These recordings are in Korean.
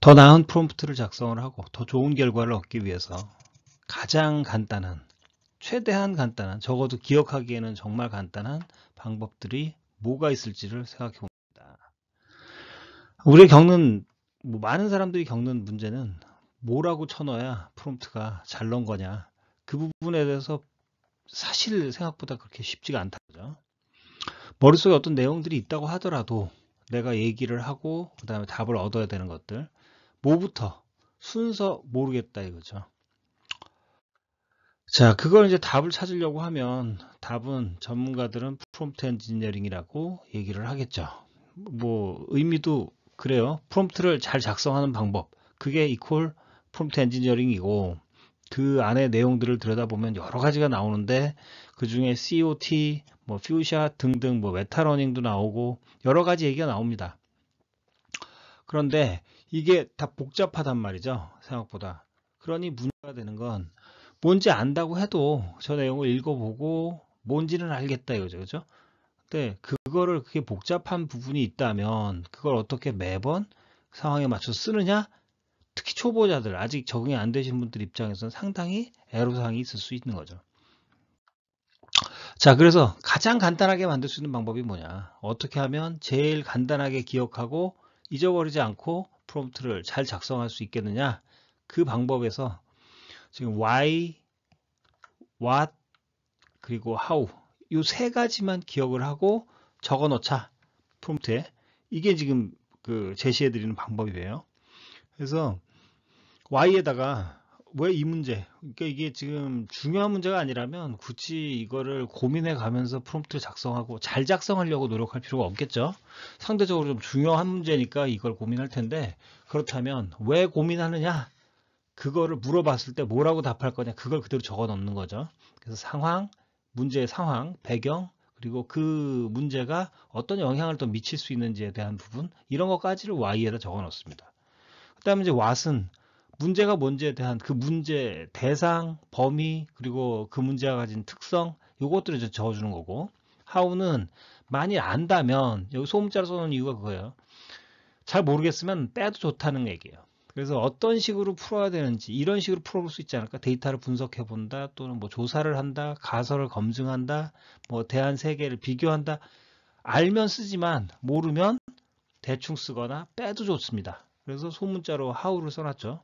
더 나은 프롬프트를 작성을 하고 더 좋은 결과를 얻기 위해서 가장 간단한, 최대한 간단한, 적어도 기억하기에는 정말 간단한 방법들이 뭐가 있을지를 생각해 봅니다. 우리가 겪는, 많은 사람들이 겪는 문제는 뭐라고 쳐넣어야 프롬프트가 잘 넣은 거냐, 그 부분에 대해서 사실 생각보다 그렇게 쉽지가 않다죠. 머릿속에 어떤 내용들이 있다고 하더라도 내가 얘기를 하고 그 다음에 답을 얻어야 되는 것들, 뭐부터 순서 모르겠다 이거죠. 자, 그걸 이제 답을 찾으려고 하면 답은 전문가들은 프롬프트 엔지니어링이라고 얘기를 하겠죠. 뭐 의미도 그래요. 프롬프트를 잘 작성하는 방법, 그게 이퀄 프롬프트 엔지니어링이고, 그 안에 내용들을 들여다보면 여러 가지가 나오는데 그 중에 COT, 뭐 퓨샤 등등, 뭐 메타러닝도 나오고 여러 가지 얘기가 나옵니다. 그런데 이게 다 복잡하단 말이죠, 생각보다. 그러니 문제가 되는 건, 뭔지 안다고 해도 저 내용을 읽어보고 뭔지는 알겠다 이거죠, 그죠? 근데 그거를, 그게 복잡한 부분이 있다면 그걸 어떻게 매번 상황에 맞춰서 쓰느냐? 특히 초보자들, 아직 적응이 안 되신 분들 입장에서는 상당히 애로사항이 있을 수 있는 거죠. 자, 그래서 가장 간단하게 만들 수 있는 방법이 뭐냐? 어떻게 하면 제일 간단하게 기억하고 잊어버리지 않고 프롬프트를 잘 작성할 수 있겠느냐? 그 방법에서 지금 why, what, 그리고 how, 이 세 가지만 기억을 하고 적어 놓자, 프롬프트에. 이게 지금 그 제시해 드리는 방법이에요. 그래서 Y에다가 왜 이 문제, 그러니까 이게 지금 중요한 문제가 아니라면 굳이 이거를 고민해 가면서 프롬프트를 작성하고 잘 작성하려고 노력할 필요가 없겠죠. 상대적으로 좀 중요한 문제니까 이걸 고민할 텐데, 그렇다면 왜 고민하느냐, 그거를 물어봤을 때 뭐라고 답할 거냐, 그걸 그대로 적어 넣는 거죠. 그래서 상황, 문제의 상황, 배경, 그리고 그 문제가 어떤 영향을 또 미칠 수 있는지에 대한 부분, 이런 것까지를 Y에다 적어 넣습니다. 그 다음에 이제 what은 문제가 뭔지에 대한 그 문제 대상, 범위, 그리고 그 문제가 가진 특성, 요것들을 이제 적어주는 거고, how는 많이 안다면, 여기 소문자로 써놓은 이유가 그거예요. 잘 모르겠으면 빼도 좋다는 얘기예요. 그래서 어떤 식으로 풀어야 되는지, 이런 식으로 풀어볼 수 있지 않을까? 데이터를 분석해 본다, 또는 뭐 조사를 한다, 가설을 검증한다, 뭐 대안 세계를 비교한다. 알면 쓰지만 모르면 대충 쓰거나 빼도 좋습니다. 그래서 소문자로 how를 써놨죠.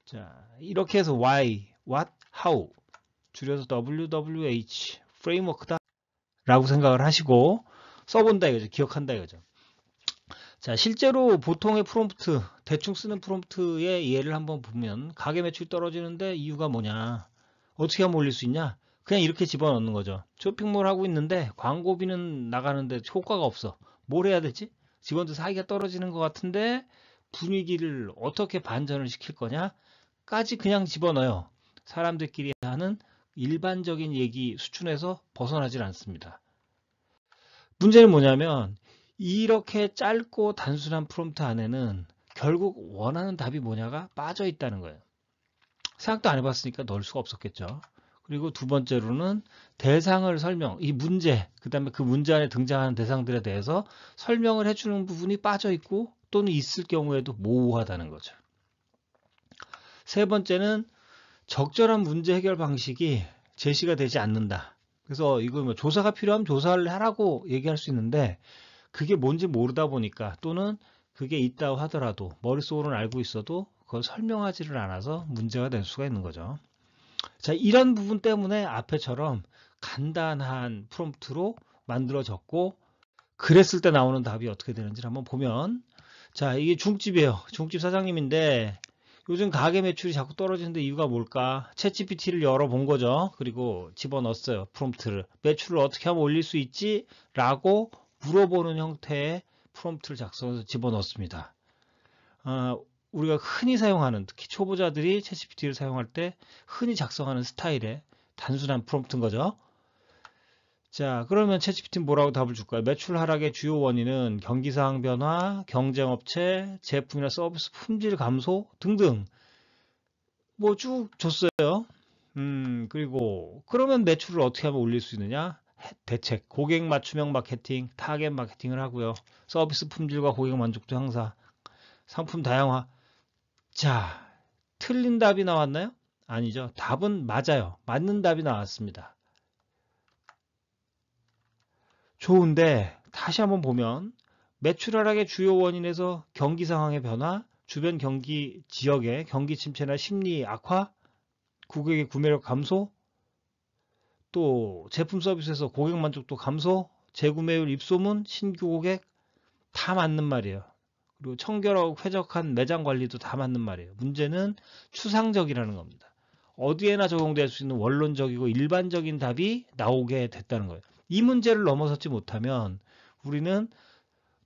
자, 이렇게 해서 why, what, how, 줄여서 WWH 프레임워크다 라고 생각을 하시고 써본다 이거죠. 기억한다 이거죠. 자, 실제로 보통의 프롬프트, 대충 쓰는 프롬프트의 예를 한번 보면, 가게 매출이 떨어지는데 이유가 뭐냐, 어떻게 하면 올릴 수 있냐, 그냥 이렇게 집어넣는 거죠. 쇼핑몰 하고 있는데 광고비는 나가는데 효과가 없어. 뭘 해야 되지? 직원들 사기가 떨어지는 것 같은데 분위기를 어떻게 반전을 시킬 거냐 까지 그냥 집어넣어요. 사람들끼리 하는 일반적인 얘기 수준에서 벗어나질 않습니다. 문제는 뭐냐면, 이렇게 짧고 단순한 프롬프트 안에는 결국 원하는 답이 뭐냐가 빠져 있다는 거예요. 생각도 안 해봤으니까 넣을 수가 없었겠죠. 그리고 두 번째로는 대상을 설명, 이 문제, 그 다음에 그 문제 안에 등장하는 대상들에 대해서 설명을 해주는 부분이 빠져 있고, 또는 있을 경우에도 모호하다는 거죠. 세 번째는 적절한 문제 해결 방식이 제시가 되지 않는다. 그래서 이거 뭐 조사가 필요하면 조사를 하라고 얘기할 수 있는데, 그게 뭔지 모르다 보니까, 또는 그게 있다고 하더라도 머릿속으로는 알고 있어도 그걸 설명하지를 않아서 문제가 될 수가 있는 거죠. 자, 이런 부분 때문에 앞에처럼 간단한 프롬프트로 만들어졌고, 그랬을 때 나오는 답이 어떻게 되는지 한번 보면, 자, 이게 중집이에요. 중집 사장님인데 요즘 가게 매출이 자꾸 떨어지는데 이유가 뭘까? 챗GPT를 열어본 거죠. 그리고 집어넣었어요. 프롬프트를. 매출을 어떻게 하면 올릴 수 있지? 라고 물어보는 형태의 프롬프트를 작성해서 집어넣습니다. 우리가 흔히 사용하는, 특히 초보자들이 챗GPT를 사용할 때 흔히 작성하는 스타일의 단순한 프롬프트인 거죠. 자, 그러면 챗GPT는 뭐라고 답을 줄까요? 매출 하락의 주요 원인은 경기상황 변화, 경쟁업체, 제품이나 서비스 품질 감소 등등 뭐 쭉 줬어요. 그리고 그러면 매출을 어떻게 하면 올릴 수 있느냐? 대책, 고객 맞춤형 마케팅, 타겟 마케팅을 하고요. 서비스 품질과 고객 만족도 향상, 상품 다양화. 자, 틀린 답이 나왔나요? 아니죠. 답은 맞아요. 맞는 답이 나왔습니다. 좋은데 다시 한번 보면 매출 하락의 주요 원인에서 경기 상황의 변화, 주변 경기 지역의 경기 침체나 심리 악화, 고객의 구매력 감소, 또 제품 서비스에서 고객 만족도 감소, 재구매율 입소문, 신규 고객 다 맞는 말이에요. 그리고 청결하고 쾌적한 매장 관리도 다 맞는 말이에요. 문제는 추상적이라는 겁니다. 어디에나 적용될 수 있는 원론적이고 일반적인 답이 나오게 됐다는 거예요. 이 문제를 넘어서지 못하면 우리는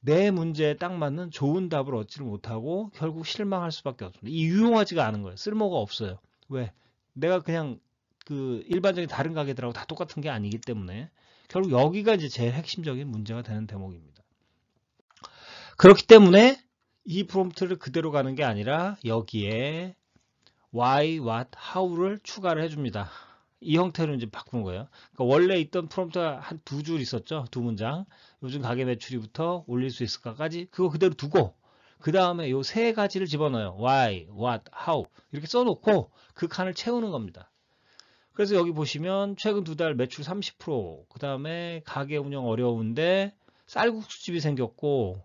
내 문제에 딱 맞는 좋은 답을 얻지를 못하고 결국 실망할 수밖에 없습니다. 이 유용하지가 않은 거예요. 쓸모가 없어요. 왜? 내가 그냥 그 일반적인 다른 가게들하고 다 똑같은 게 아니기 때문에 결국 여기가 이제 제일 핵심적인 문제가 되는 대목입니다. 그렇기 때문에 이 프롬프트를 그대로 가는 게 아니라 여기에 why, what, how를 추가를 해줍니다. 이 형태로 이제 바꾼 거예요. 그러니까 원래 있던 프롬프트가 한 두 줄 있었죠. 두 문장. 요즘 가게 매출이부터 올릴 수 있을까까지 그거 그대로 두고 그 다음에 요 세 가지를 집어넣어요. why, what, how 이렇게 써놓고 그 칸을 채우는 겁니다. 그래서 여기 보시면 최근 두 달 매출 30%, 그 다음에 가게 운영 어려운데 쌀국수집이 생겼고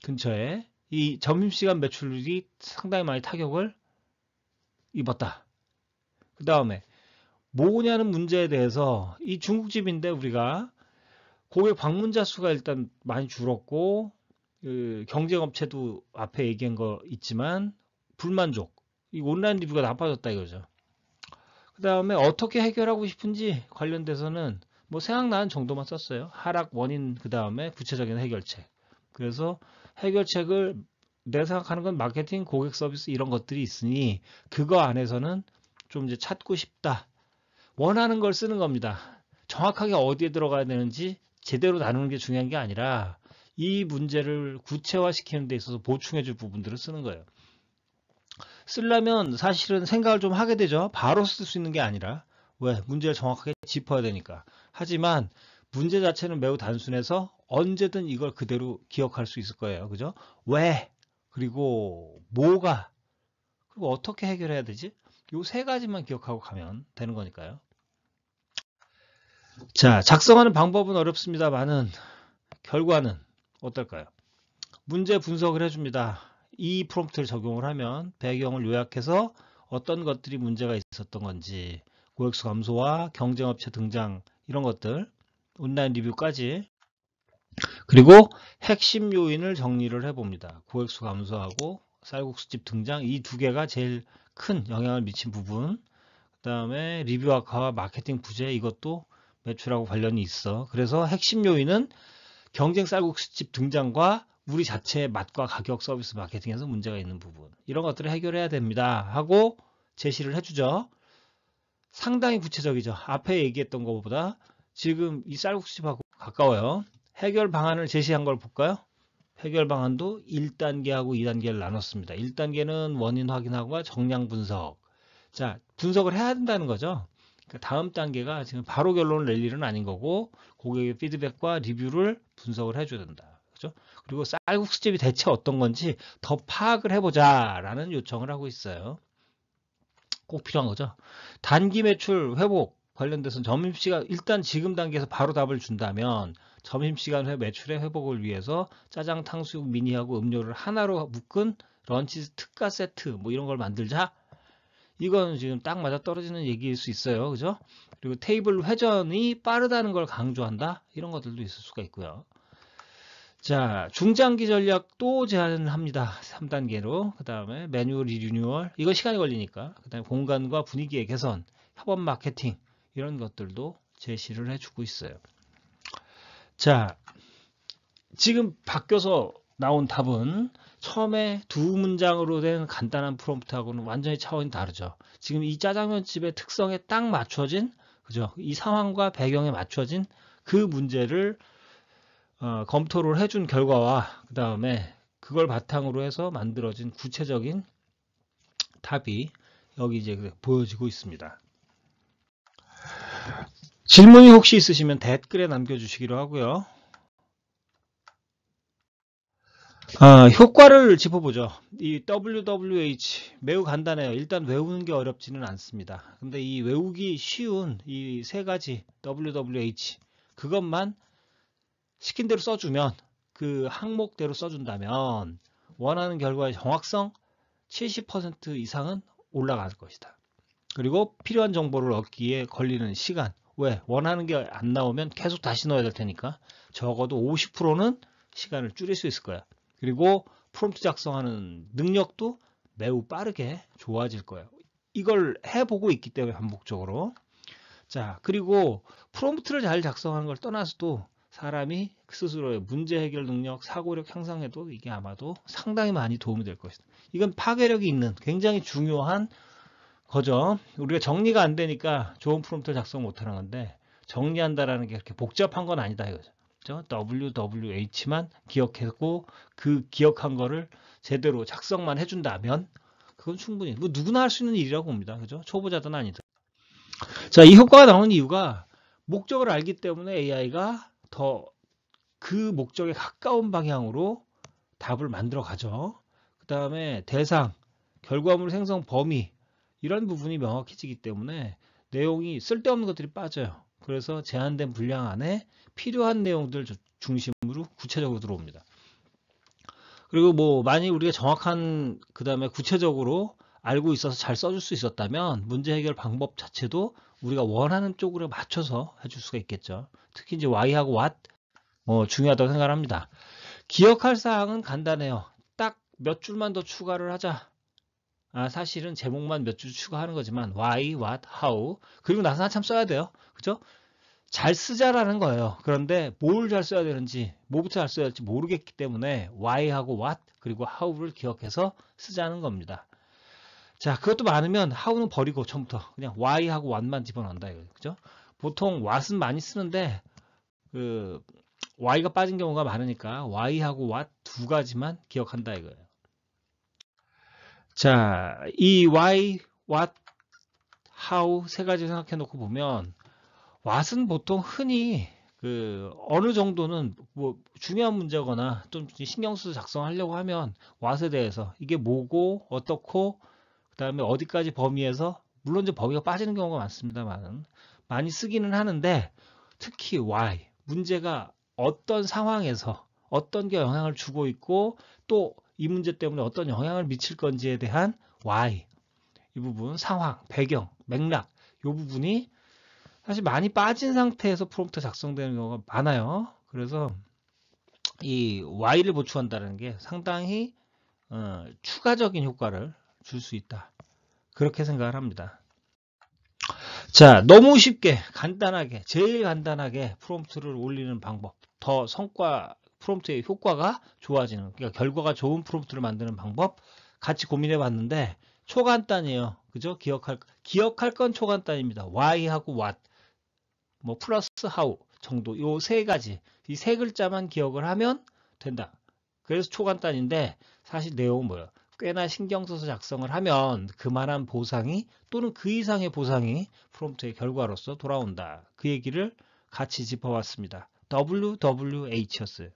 근처에 이 점심시간 매출이 상당히 많이 타격을 입었다. 그 다음에 뭐냐는 문제에 대해서 이 중국집인데 우리가 고객 방문자 수가 일단 많이 줄었고 그 경쟁업체도 앞에 얘기한 거 있지만 불만족, 이 온라인 리뷰가 나빠졌다 이거죠. 그 다음에 어떻게 해결하고 싶은지 관련돼서는 뭐 생각나는 정도만 썼어요. 하락 원인 그 다음에 구체적인 해결책. 그래서 해결책을 내가 생각하는 건 마케팅, 고객 서비스 이런 것들이 있으니 그거 안에서는 좀 이제 찾고 싶다. 원하는 걸 쓰는 겁니다. 정확하게 어디에 들어가야 되는지 제대로 나누는 게 중요한 게 아니라 이 문제를 구체화시키는 데 있어서 보충해 줄 부분들을 쓰는 거예요. 쓰려면 사실은 생각을 좀 하게 되죠. 바로 쓸 수 있는 게 아니라. 왜? 문제를 정확하게 짚어야 되니까. 하지만 문제 자체는 매우 단순해서 언제든 이걸 그대로 기억할 수 있을 거예요. 그죠? 왜? 그리고 뭐가? 그리고 어떻게 해결해야 되지? 요 세 가지만 기억하고 가면 되는 거니까요. 자, 작성하는 방법은 어렵습니다만은 결과는 어떨까요? 문제 분석을 해줍니다. 이 프롬프트를 적용을 하면 배경을 요약해서 어떤 것들이 문제가 있었던 건지, 고객수 감소와 경쟁업체 등장 이런 것들, 온라인 리뷰까지, 그리고 핵심 요인을 정리를 해봅니다. 고객수 감소하고 쌀국수집 등장 이 두 개가 제일 큰 영향을 미친 부분, 그 다음에 리뷰 악화와 마케팅 부재 이것도 매출하고 관련이 있어. 그래서 핵심 요인은 경쟁 쌀국수집 등장과 우리 자체의 맛과 가격 서비스 마케팅에서 문제가 있는 부분 이런 것들을 해결해야 됩니다 하고 제시를 해주죠. 상당히 구체적이죠. 앞에 얘기했던 것보다 지금 이 쌀국수집하고 가까워요. 해결 방안을 제시한 걸 볼까요? 해결 방안도 1단계하고 2단계를 나눴습니다. 1단계는 원인 확인하고 정량 분석. 자, 분석을 해야 된다는 거죠. 그러니까 다음 단계가 지금 바로 결론을 낼 일은 아닌 거고 고객의 피드백과 리뷰를 분석을 해줘야 된다. 그죠? 그리고 쌀국수집이 대체 어떤 건지 더 파악을 해보자라는 요청을 하고 있어요. 꼭 필요한 거죠. 단기 매출 회복 관련돼서 점심시간 일단 지금 단계에서 바로 답을 준다면 점심시간 매출의 회복을 위해서 짜장, 탕수육, 미니하고 음료를 하나로 묶은 런치 특가 세트 뭐 이런 걸 만들자. 이건 지금 딱 맞아 떨어지는 얘기일 수 있어요. 그죠? 그리고 테이블 회전이 빠르다는 걸 강조한다. 이런 것들도 있을 수가 있고요. 자, 중장기 전략도 제안을 합니다. 3단계로. 그 다음에 메뉴 리뉴얼. 이거 시간이 걸리니까. 그 다음에 공간과 분위기의 개선, 협업 마케팅 이런 것들도 제시를 해주고 있어요. 자, 지금 바뀌어서 나온 답은 처음에 두 문장으로 된 간단한 프롬프트하고는 완전히 차원이 다르죠. 지금 이 짜장면집의 특성에 딱 맞춰진, 그죠? 이 상황과 배경에 맞춰진 그 문제를 검토를 해준 결과와 그 다음에 그걸 바탕으로 해서 만들어진 구체적인 답이 여기 이제 보여지고 있습니다. 질문이 혹시 있으시면 댓글에 남겨주시기로 하고요. 효과를 짚어보죠. 이 WWH 매우 간단해요. 일단 외우는 게 어렵지는 않습니다. 근데 이 외우기 쉬운 이 세 가지 WWH 그것만 시킨 대로 써주면 그 항목대로 써준다면 원하는 결과의 정확성 70% 이상은 올라갈 것이다. 그리고 필요한 정보를 얻기에 걸리는 시간 왜? 원하는 게 안 나오면 계속 다시 넣어야 될 테니까 적어도 50%는 시간을 줄일 수 있을 거야. 그리고 프롬프트 작성하는 능력도 매우 빠르게 좋아질 거예요. 이걸 해보고 있기 때문에 반복적으로. 자, 그리고 프롬프트를 잘 작성하는 걸 떠나서도 사람이 스스로의 문제 해결 능력, 사고력 향상에도 이게 아마도 상당히 많이 도움이 될 것이다. 이건 파괴력이 있는 굉장히 중요한 거죠. 우리가 정리가 안 되니까 좋은 프롬프트 작성 못 하는 건데 정리한다라는 게 그렇게 복잡한 건 아니다 이거죠. WWH만 기억하고 그 기억한 거를 제대로 작성만 해준다면 그건 충분히 뭐 누구나 할 수 있는 일이라고 봅니다. 그죠? 초보자든 아니든. 자, 이 효과가 나오는 이유가 목적을 알기 때문에 AI가 더 그 목적에 가까운 방향으로 답을 만들어 가죠. 그 다음에 대상, 결과물 생성 범위 이런 부분이 명확해지기 때문에 내용이 쓸데없는 것들이 빠져요. 그래서 제한된 분량 안에 필요한 내용들 중심으로 구체적으로 들어옵니다. 그리고 뭐 만약 우리가 정확한 그 다음에 구체적으로 알고 있어서 잘 써줄 수 있었다면 문제 해결 방법 자체도 우리가 원하는 쪽으로 맞춰서 해줄 수가 있겠죠. 특히 이제 Y하고 What 중요하다고 생각합니다. 기억할 사항은 간단해요. 딱 몇 줄만 더 추가를 하자. 사실은 제목만 몇 줄 추가하는 거지만 why, what, how 그리고 나서 한참 써야 돼요. 그죠? 잘 쓰자라는 거예요. 그런데 뭘 잘 써야 되는지 뭐부터 잘 써야 할지 모르겠기 때문에 why하고 what 그리고 how를 기억해서 쓰자는 겁니다. 자, 그것도 많으면 how는 버리고 처음부터 그냥 why하고 what만 집어넣는다 이거죠. 그죠? 보통 what은 많이 쓰는데 그 y가 빠진 경우가 많으니까 why하고 what 두 가지만 기억한다 이거예요. 자, 이 why, what, how 세 가지 생각해 놓고 보면 what은 보통 흔히 그 어느 정도는 뭐 중요한 문제거나 좀 신경 써서 작성하려고 하면 what에 대해서 이게 뭐고 어떻고 그다음에 어디까지 범위에서 물론 이제 범위가 빠지는 경우가 많습니다만 많이 쓰기는 하는데 특히 why 문제가 어떤 상황에서 어떤 게 영향을 주고 있고 또 이 문제 때문에 어떤 영향을 미칠 건지에 대한 why 이 부분 상황 배경 맥락 이 부분이 사실 많이 빠진 상태에서 프롬프트 작성되는 경우가 많아요. 그래서 이 why를 보충한다는 게 상당히 추가적인 효과를 줄 수 있다. 그렇게 생각을 합니다. 자, 너무 쉽게 간단하게 제일 간단하게 프롬프트를 올리는 방법 더 성과 프롬프트의 효과가 좋아지는 그러니까 결과가 좋은 프롬프트를 만드는 방법 같이 고민해 봤는데 초간단이에요. 그죠? 기억할 건 초간단입니다. why하고 what 뭐 플러스 how 정도 요 세 가지 이 세 글자만 기억을 하면 된다. 그래서 초간단인데 사실 내용은 뭐예요? 꽤나 신경 써서 작성을 하면 그만한 보상이 또는 그 이상의 보상이 프롬프트의 결과로서 돌아온다. 그 얘기를 같이 짚어봤습니다. WWH였어요.